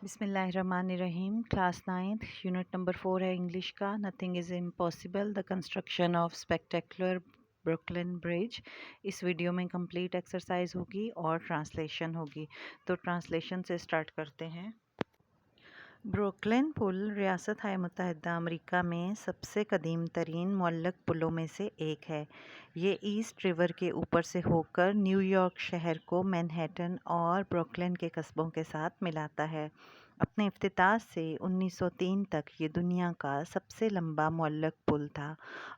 بسم اللہ الرحمن الرحیم کلاس 9th یونٹ نمبر 4 ہے انگلش کا nothing is impossible the construction of spectacular Brooklyn Bridge. اس ویڈیو میں کمپلیٹ ایکسرسائز ہوگی اور ٹرانسلیشن ہوگی، تو ٹرانسلیشن سے سٹارٹ کرتے ہیں۔ بروکلن پل ریاست ہائے متحدہ امریکہ میں سب سے قدیم ترین معلق پلوں میں سے ایک ہے۔ یہ ایسٹ ریور کے اوپر سے ہو کر نیو یارک شہر کو مینہٹن اور بروکلن کے قصبوں کے ساتھ ملاتا ہے۔ اپنے افتتاح سے 1903 تک یہ دنیا کا سب سے لمبا معلق پل تھا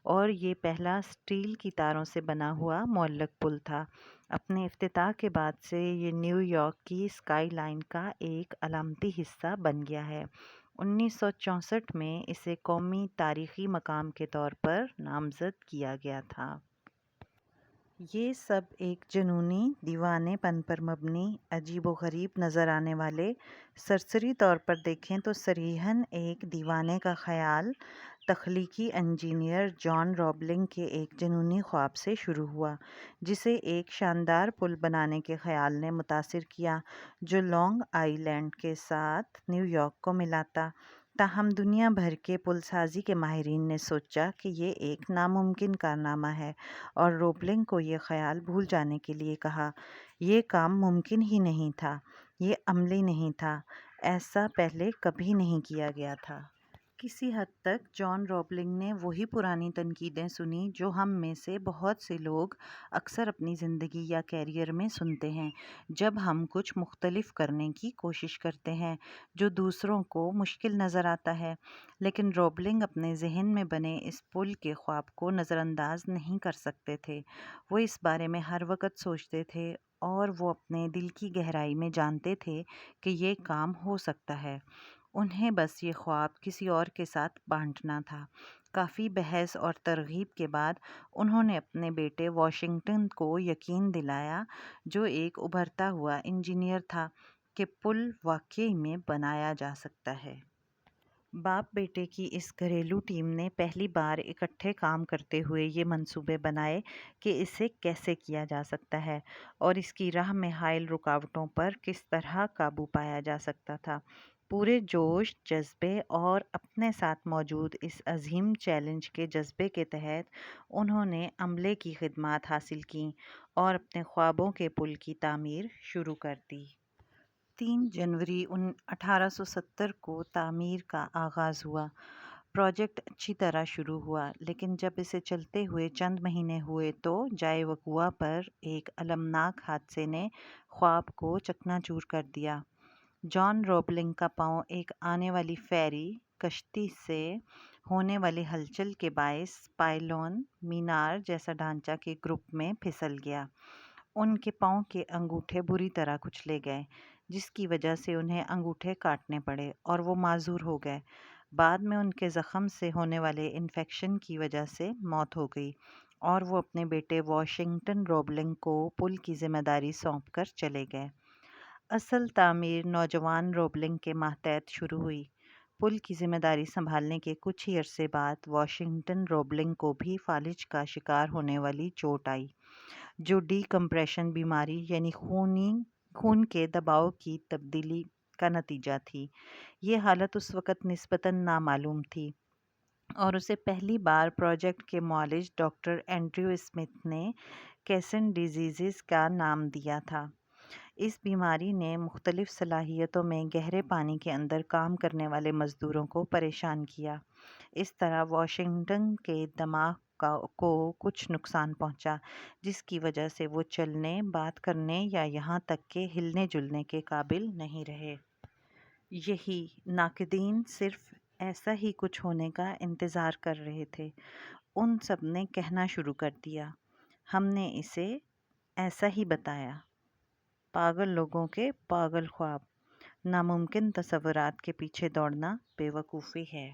اور یہ پہلا سٹیل کی تاروں سے بنا ہوا معلق پل تھا۔ اپنے افتتاح کے بعد سے یہ نیو یارک کی اسکائی لائن کا ایک علامتی حصہ بن گیا ہے۔ 1964 میں اسے قومی تاریخی مقام کے طور پر نامزد کیا گیا تھا۔ یہ سب ایک جنونی دیوانے پن پر مبنی، عجیب و غریب نظر آنے والے، سرسری طور پر دیکھیں تو صریحاً ایک دیوانے کا خیال، تخلیقی انجینئر جان روبلنگ کے ایک جنونی خواب سے شروع ہوا، جسے ایک شاندار پل بنانے کے خیال نے متاثر کیا جو لانگ آئی لینڈ کے ساتھ نیو یارک کو ملاتا۔ تاہم دنیا بھر کے پل سازی کے ماہرین نے سوچا کہ یہ ایک ناممکن کارنامہ ہے اور روبلنگ کو یہ خیال بھول جانے کے لیے کہا۔ یہ کام ممکن ہی نہیں تھا، یہ عملی نہیں تھا، ایسا پہلے کبھی نہیں کیا گیا تھا۔ کسی حد تک جان روبلنگ نے وہی پرانی تنقیدیں سنیں جو ہم میں سے بہت سے لوگ اکثر اپنی زندگی یا کیریئر میں سنتے ہیں، جب ہم کچھ مختلف کرنے کی کوشش کرتے ہیں جو دوسروں کو مشکل نظر آتا ہے۔ لیکن روبلنگ اپنے ذہن میں بنے اس پل کے خواب کو نظر انداز نہیں کر سکتے تھے۔ وہ اس بارے میں ہر وقت سوچتے تھے اور وہ اپنے دل کی گہرائی میں جانتے تھے کہ یہ کام ہو سکتا ہے۔ انہیں بس یہ خواب کسی اور کے ساتھ بانٹنا تھا۔ کافی بحث اور ترغیب کے بعد انہوں نے اپنے بیٹے واشنگٹن کو یقین دلایا، جو ایک ابھرتا ہوا انجینئر تھا، کہ پل واقعی میں بنایا جا سکتا ہے۔ باپ بیٹے کی اس گھریلو ٹیم نے پہلی بار اکٹھے کام کرتے ہوئے یہ منصوبے بنائے کہ اسے کیسے کیا جا سکتا ہے اور اس کی راہ میں حائل رکاوٹوں پر کس طرح قابو پایا جا سکتا تھا۔ پورے جوش، جذبے اور اپنے ساتھ موجود اس عظیم چیلنج کے جذبے کے تحت انہوں نے عملے کی خدمات حاصل کیں اور اپنے خوابوں کے پل کی تعمیر شروع کر دی۔ 3 جنوری 1870 کو تعمیر کا آغاز ہوا۔ پروجیکٹ اچھی طرح شروع ہوا، لیکن جب اسے چلتے ہوئے چند مہینے ہوئے تو جائے وقوع پر ایک المناک حادثے نے خواب کو چکنا چور کر دیا۔ جان روبلنگ کا پاؤں ایک آنے والی فیری کشتی سے ہونے والی ہلچل کے باعث پائلون مینار جیسا ڈھانچہ کے گروپ میں پھسل گیا۔ ان کے پاؤں کے انگوٹھے بری طرح کچلے گئے، جس کی وجہ سے انہیں انگوٹھے کاٹنے پڑے اور وہ معذور ہو گئے۔ بعد میں ان کے زخم سے ہونے والے انفیکشن کی وجہ سے موت ہو گئی اور وہ اپنے بیٹے واشنگٹن روبلنگ کو پل کی ذمہ داری سونپ کر چلے گئے۔ اصل تعمیر نوجوان روبلنگ کے ماتحت شروع ہوئی۔ پل کی ذمہ داری سنبھالنے کے کچھ ہی عرصے بعد واشنگٹن روبلنگ کو بھی فالج کا شکار ہونے والی چوٹ آئی، جو ڈی کمپریشن بیماری یعنی خون کے دباؤ کی تبدیلی کا نتیجہ تھی۔ یہ حالت اس وقت نسبتاً نامعلوم تھی اور اسے پہلی بار پروجیکٹ کے معالج ڈاکٹر اینڈریو اسمتھ نے کیسن ڈیزیز کا نام دیا تھا۔ اس بیماری نے مختلف صلاحیتوں میں گہرے پانی کے اندر کام کرنے والے مزدوروں کو پریشان کیا۔ اس طرح واشنگٹن کے دماغ کو کچھ نقصان پہنچا، جس کی وجہ سے وہ چلنے، بات کرنے یا یہاں تک کہ ہلنے جلنے کے قابل نہیں رہے۔ یہی ناقدین صرف ایسا ہی کچھ ہونے کا انتظار کر رہے تھے۔ ان سب نے کہنا شروع کر دیا، ہم نے اسے ایسا ہی بتایا۔ پاگل لوگوں کے پاگل خواب، ناممکن تصورات کے پیچھے دوڑنا بے وقوفی ہے۔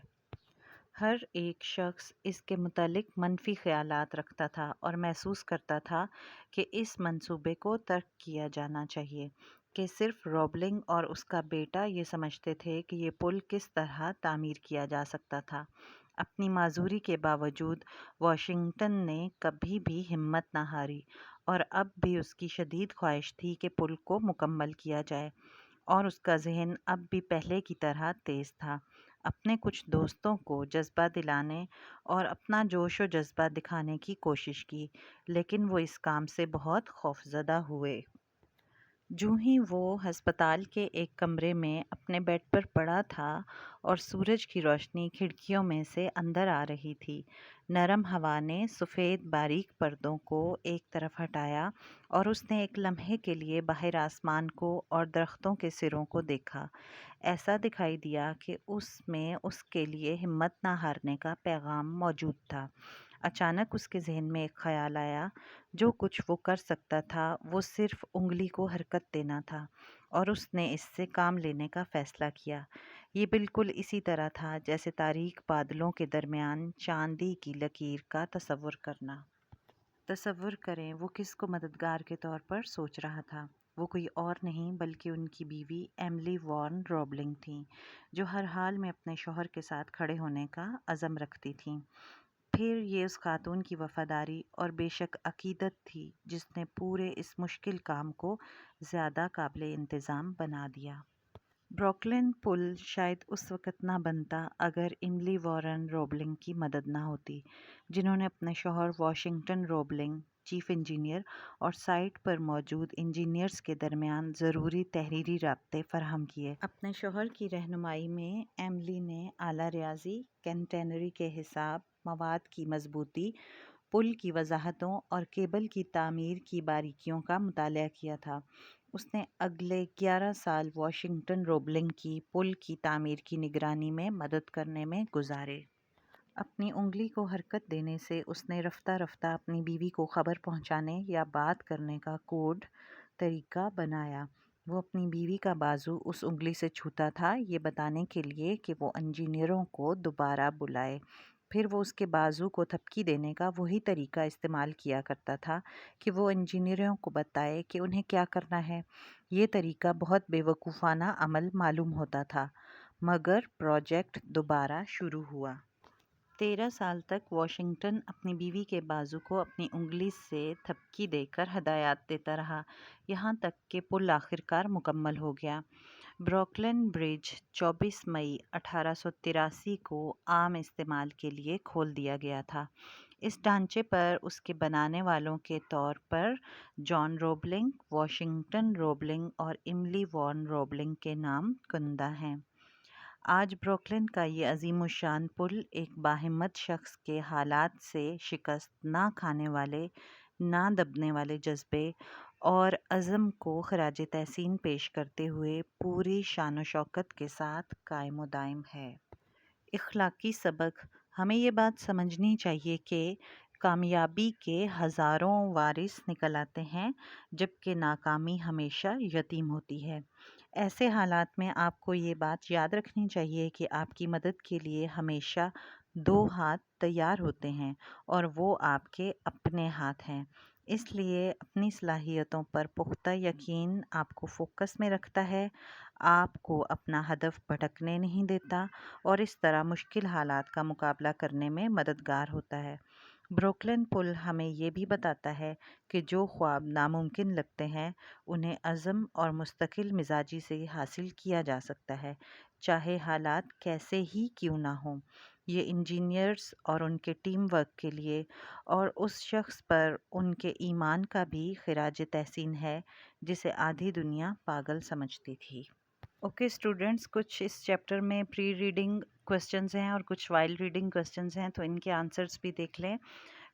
ہر ایک شخص اس کے متعلق منفی خیالات رکھتا تھا اور محسوس کرتا تھا کہ اس منصوبے کو ترک کیا جانا چاہیے، کہ صرف روبلنگ اور اس کا بیٹا یہ سمجھتے تھے کہ یہ پل کس طرح تعمیر کیا جا سکتا تھا۔ اپنی معذوری کے باوجود واشنگٹن نے کبھی بھی ہمت نہ ہاری اور اب بھی اس کی شدید خواہش تھی کہ پل کو مکمل کیا جائے اور اس کا ذہن اب بھی پہلے کی طرح تیز تھا، اپنے کچھ دوستوں کو جذبہ دلانے اور اپنا جوش و جذبہ دکھانے کی کوشش کی، لیکن وہ اس کام سے بہت خوفزدہ ہوئے۔ جوں ہی وہ ہسپتال کے ایک کمرے میں اپنے بیڈ پر پڑا تھا اور سورج کی روشنی کھڑکیوں میں سے اندر آ رہی تھی، نرم ہوا نے سفید باریک پردوں کو ایک طرف ہٹایا اور اس نے ایک لمحے کے لیے باہر آسمان کو اور درختوں کے سروں کو دیکھا۔ ایسا دکھائی دیا کہ اس میں اس کے لیے ہمت نہ ہارنے کا پیغام موجود تھا۔ اچانک اس کے ذہن میں ایک خیال آیا، جو کچھ وہ کر سکتا تھا وہ صرف انگلی کو حرکت دینا تھا، اور اس نے اس سے کام لینے کا فیصلہ کیا۔ یہ بالکل اسی طرح تھا جیسے تاریک بادلوں کے درمیان چاندی کی لکیر کا تصور کرنا۔ تصور کریں وہ کس کو مددگار کے طور پر سوچ رہا تھا۔ وہ کوئی اور نہیں بلکہ ان کی بیوی ایملی وارن روبلنگ تھیں، جو ہر حال میں اپنے شوہر کے ساتھ کھڑے ہونے کا عزم رکھتی تھیں۔ پھر یہ اس خاتون کی وفاداری اور بے شک عقیدت تھی جس نے پورے اس مشکل کام کو زیادہ قابل انتظام بنا دیا۔ بروکلن پل شاید اس وقت نہ بنتا اگر ایملی وارن روبلنگ کی مدد نہ ہوتی، جنہوں نے اپنے شوہر واشنگٹن روبلنگ، چیف انجینئر، اور سائٹ پر موجود انجینئرز کے درمیان ضروری تحریری رابطے فراہم کیے۔ اپنے شوہر کی رہنمائی میں ایملی نے اعلیٰ ریاضی، کینٹینری کے حساب، مواد کی مضبوطی، پل کی وضاحتوں اور کیبل کی تعمیر کی باریکیوں کا مطالعہ کیا تھا۔ اس نے اگلے 11 سال واشنگٹن روبلنگ کی پل کی تعمیر کی نگرانی میں مدد کرنے میں گزارے۔ اپنی انگلی کو حرکت دینے سے اس نے رفتہ رفتہ اپنی بیوی کو خبر پہنچانے یا بات کرنے کا کوڈ طریقہ بنایا۔ وہ اپنی بیوی کا بازو اس انگلی سے چھوتا تھا، یہ بتانے کے لیے کہ وہ انجینئروں کو دوبارہ بلائے۔ پھر وہ اس کے بازو کو تھپکی دینے کا وہی طریقہ استعمال کیا کرتا تھا کہ وہ انجینئروں کو بتائے کہ انہیں کیا کرنا ہے۔ یہ طریقہ بہت بے وقوفانہ عمل معلوم ہوتا تھا، مگر پروجیکٹ دوبارہ شروع ہوا۔ 13 سال تک واشنگٹن اپنی بیوی کے بازو کو اپنی انگلی سے تھپکی دے کر ہدایات دیتا رہا، یہاں تک کہ پل آخرکار مکمل ہو گیا۔ بروکلن برج 24 مئی 1883 کو عام استعمال کے لیے کھول دیا گیا تھا۔ اس ڈھانچے پر اس کے بنانے والوں کے طور پر جان روبلنگ، واشنگٹن روبلنگ اور ایملی وارن روبلنگ کے نام کندہ ہیں۔ آج بروکلن کا یہ عظیم الشان پل ایک باہمت شخص کے حالات سے شکست نہ کھانے والے، نہ دبنے والے جذبے اور عزم کو خراج تحسین پیش کرتے ہوئے پوری شان و شوکت کے ساتھ قائم و دائم ہے۔ اخلاقی سبق: ہمیں یہ بات سمجھنی چاہیے کہ کامیابی کے ہزاروں وارث نکل آتے ہیں، جبکہ ناکامی ہمیشہ یتیم ہوتی ہے۔ ایسے حالات میں آپ کو یہ بات یاد رکھنی چاہیے کہ آپ کی مدد کے لیے ہمیشہ 2 ہاتھ تیار ہوتے ہیں، اور وہ آپ کے اپنے ہاتھ ہیں۔ اس لیے اپنی صلاحیتوں پر پختہ یقین آپ کو فوکس میں رکھتا ہے، آپ کو اپنا ہدف بھٹکنے نہیں دیتا، اور اس طرح مشکل حالات کا مقابلہ کرنے میں مددگار ہوتا ہے۔ بروکلن پل ہمیں یہ بھی بتاتا ہے کہ جو خواب ناممکن لگتے ہیں انہیں عزم اور مستقل مزاجی سے حاصل کیا جا سکتا ہے، چاہے حالات کیسے ہی کیوں نہ ہوں۔ یہ انجینئرز اور ان کے ٹیم ورک کے لیے اور اس شخص پر ان کے ایمان کا بھی خراج تحسین ہے جسے آدھی دنیا پاگل سمجھتی تھی۔ اوکے اسٹوڈنٹس، کچھ اس چیپٹر میں پری ریڈنگ کوسچنز ہیں اور کچھ وائل ریڈنگ کوسچنز ہیں، تو ان کے آنسرز بھی دیکھ لیں۔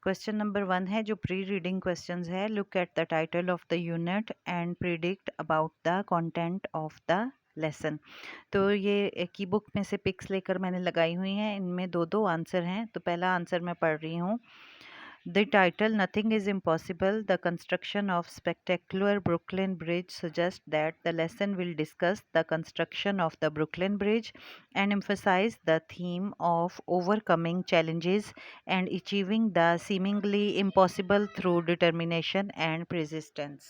کوسچن نمبر 1 ہے جو پری ریڈنگ کوسچنز ہے، look at the title of the unit and predict about the content of the lesson. تو یہ کی بک میں سے پکس لے کر میں نے لگائی ہوئی ہیں، ان میں 2 آنسر ہیں۔ تو پہلا آنسر میں پڑھ رہی ہوں۔ The title "Nothing is Impossible: The Construction of Spectacular Brooklyn Bridge" suggests that the lesson will discuss the construction of the Brooklyn Bridge and emphasize the theme of overcoming challenges and achieving the seemingly impossible through determination and persistence.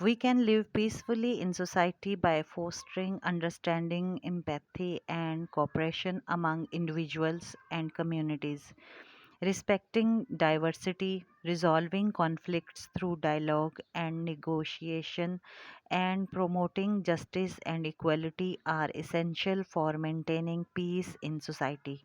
We can live peacefully in society by fostering understanding, empathy, and cooperation among individuals and communities. respecting diversity, resolving conflicts through dialogue and negotiation, and promoting justice and equality are essential for maintaining peace in society.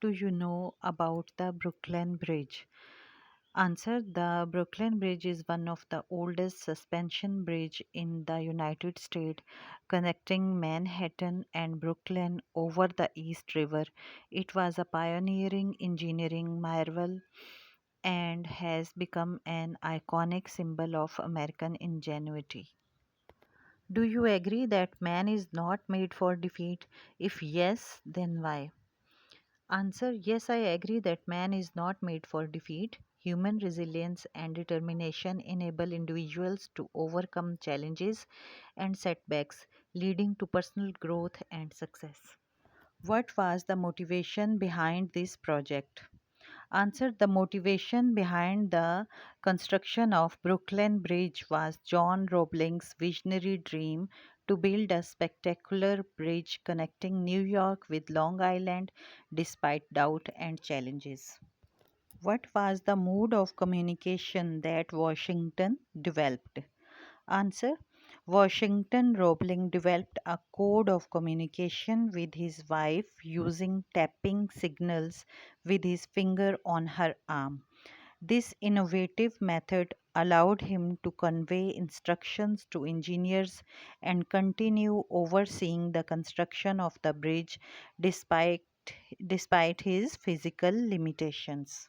do you know about the Brooklyn Bridge? Answer: the Brooklyn Bridge is one of the oldest suspension bridge in the United States, connecting Manhattan and Brooklyn over the East River. It was a pioneering engineering marvel and has become an iconic symbol of American ingenuity. Do you agree that man is not made for defeat? If yes, then why? Answer: yes, I agree that man is not made for defeat. Human resilience and determination enable individuals to overcome challenges and setbacks, leading to personal growth and success. What was the motivation behind this project? Answer: the motivation behind the construction of Brooklyn Bridge was John Roebling's visionary dream to build a spectacular bridge connecting New York with Long Island despite doubt and challenges. What was the mode of communication that Washington developed? Answer: Washington Roebling developed a code of communication with his wife using tapping signals with his finger on her arm. This innovative method allowed him to convey instructions to engineers and continue overseeing the construction of the bridge despite, despite his physical limitations.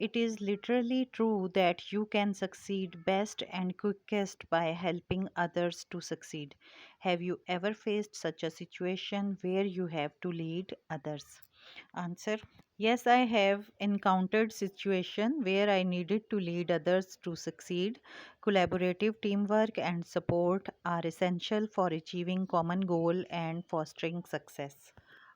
it is literally true that you can succeed best and quickest by helping others to succeed. Have you ever faced such a situation where you have to lead others? Answer: yes, I have encountered situation where I needed to lead others to succeed. Collaborative teamwork and support are essential for achieving common goal and fostering success.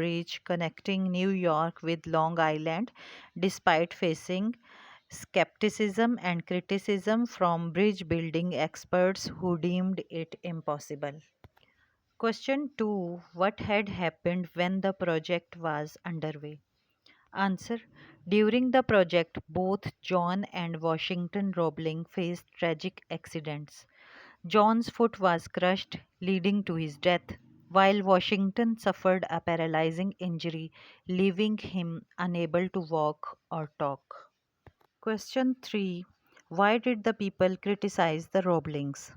bridge connecting New York with Long Island despite facing skepticism and criticism from bridge building experts who deemed it impossible. Question 2: what had happened when the project was underway? Answer: during the project, both John and Washington Roebling faced tragic accidents. John's foot was crushed, leading to his death, while Washington suffered a paralyzing injury, leaving him unable to walk or talk. Question 3: why did the people criticize the Roeblings?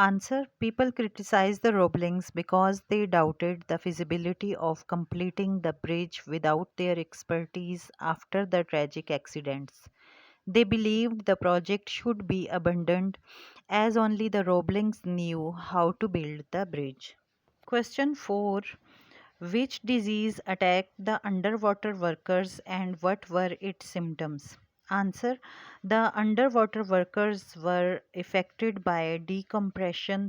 Answer: people criticized the Roeblings because they doubted the feasibility of completing the bridge without their expertise after the tragic accidents. They believed the project should be abandoned as only the Roeblings knew how to build the bridge. Question 4: which disease attacked the underwater workers and what were its symptoms? Answer: the underwater workers were affected by decompression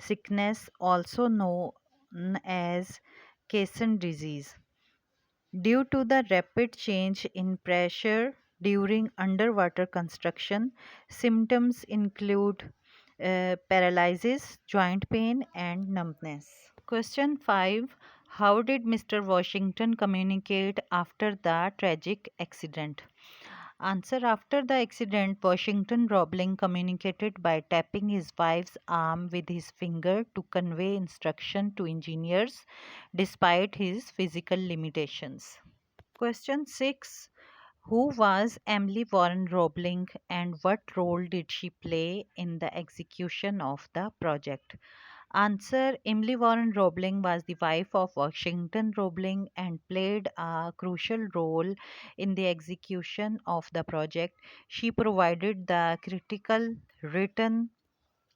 sickness, also known as Caisson disease. Due to the rapid change in pressure during underwater construction, symptoms include paralysis, joint pain, and numbness. Question 5: how did Mr. Washington communicate after the tragic accident? Answer: after the accident, Washington Roebling communicated by tapping his wife's arm with his finger to convey instruction to engineers despite his physical limitations. Question 6: who was Emily Warren Roebling and what role did she play in the execution of the project? Answer: Emily Warren Roebling was the wife of Washington Roebling and played a crucial role in the execution of the project. She provided the critical written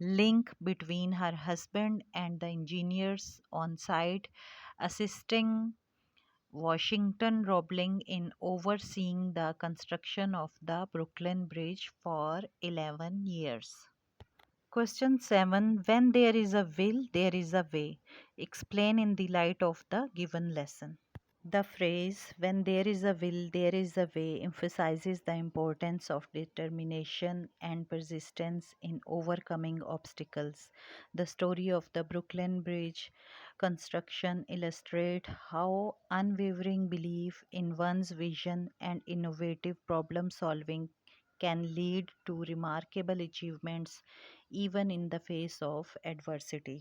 link between her husband and the engineers on site, assisting Washington Roebling in overseeing the construction of the Brooklyn Bridge for 11 years. Question 7. When there is a will, there is a way. Explain in the light of the given lesson. The phrase, when there is a will, there is a way, emphasizes the importance of determination and persistence in overcoming obstacles. The story of the Brooklyn Bridge construction illustrates how unwavering belief in one's vision and innovative problem solving can lead to remarkable achievements even in the face of adversity.